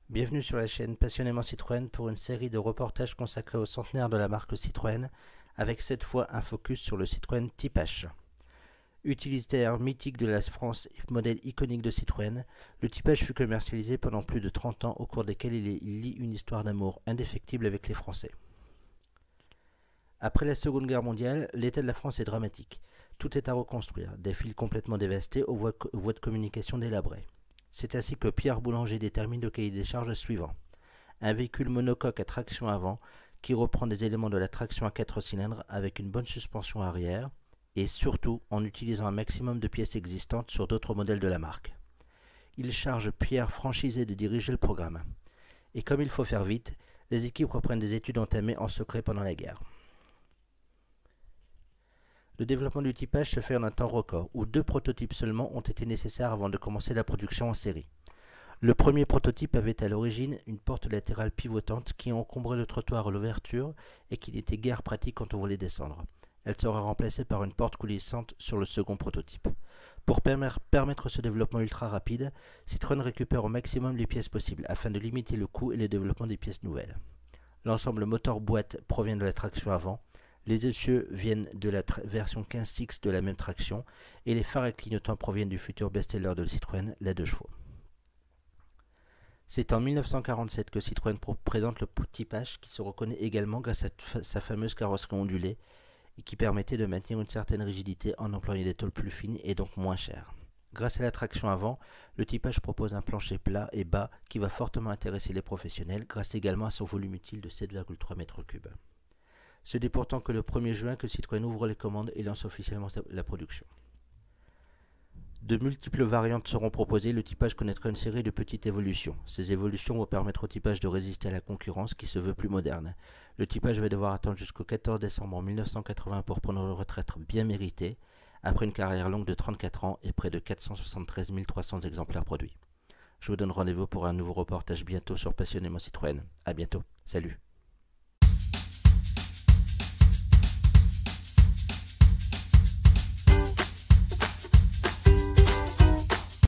Bienvenue sur la chaîne Passionnément Citroën pour une série de reportages consacrés au centenaire de la marque Citroën, avec cette fois un focus sur le Citroën Type H. Utilitaire mythique de la France et modèle iconique de Citroën, le Type H fut commercialisé pendant plus de 30 ans au cours desquels il lie une histoire d'amour indéfectible avec les Français. Après la Seconde Guerre mondiale, l'état de la France est dramatique. Tout est à reconstruire, des fils complètement dévastés aux voies de communication délabrées. C'est ainsi que Pierre Boulanger détermine le cahier des charges suivant. Un véhicule monocoque à traction avant qui reprend des éléments de la traction à 4 cylindres avec une bonne suspension arrière et surtout en utilisant un maximum de pièces existantes sur d'autres modèles de la marque. Il charge Pierre franchisé de diriger le programme. Et comme il faut faire vite, les équipes reprennent des études entamées en secret pendant la guerre. Le développement du Type H se fait en un temps record, où 2 prototypes seulement ont été nécessaires avant de commencer la production en série. Le premier prototype avait à l'origine une porte latérale pivotante qui encombrait le trottoir à l'ouverture et qui n'était guère pratique quand on voulait descendre. Elle sera remplacée par une porte coulissante sur le second prototype. Pour permettre ce développement ultra rapide, Citroën récupère au maximum les pièces possibles afin de limiter le coût et le développement des pièces nouvelles. L'ensemble moteur-boîte provient de la traction avant. Les essieux viennent de la version 15.6 de la même traction et les phares et clignotants proviennent du futur best-seller de Citroën, la 2 chevaux. C'est en 1947 que Citroën présente le Type H qui se reconnaît également grâce à sa fameuse carrosserie ondulée et qui permettait de maintenir une certaine rigidité en employant des tôles plus fines et donc moins chères. Grâce à la traction avant, le Type H propose un plancher plat et bas qui va fortement intéresser les professionnels grâce également à son volume utile de 7,3 m3. Ce n'est pourtant que le 1er juin que Citroën ouvre les commandes et lance officiellement la production. De multiples variantes seront proposées, le Type H connaîtra une série de petites évolutions. Ces évolutions vont permettre au Type H de résister à la concurrence qui se veut plus moderne. Le Type H va devoir attendre jusqu'au 14 décembre 1980 pour prendre une retraite bien méritée, après une carrière longue de 34 ans et près de 473 300 exemplaires produits. Je vous donne rendez-vous pour un nouveau reportage bientôt sur Passionnément Citroën. A bientôt, salut.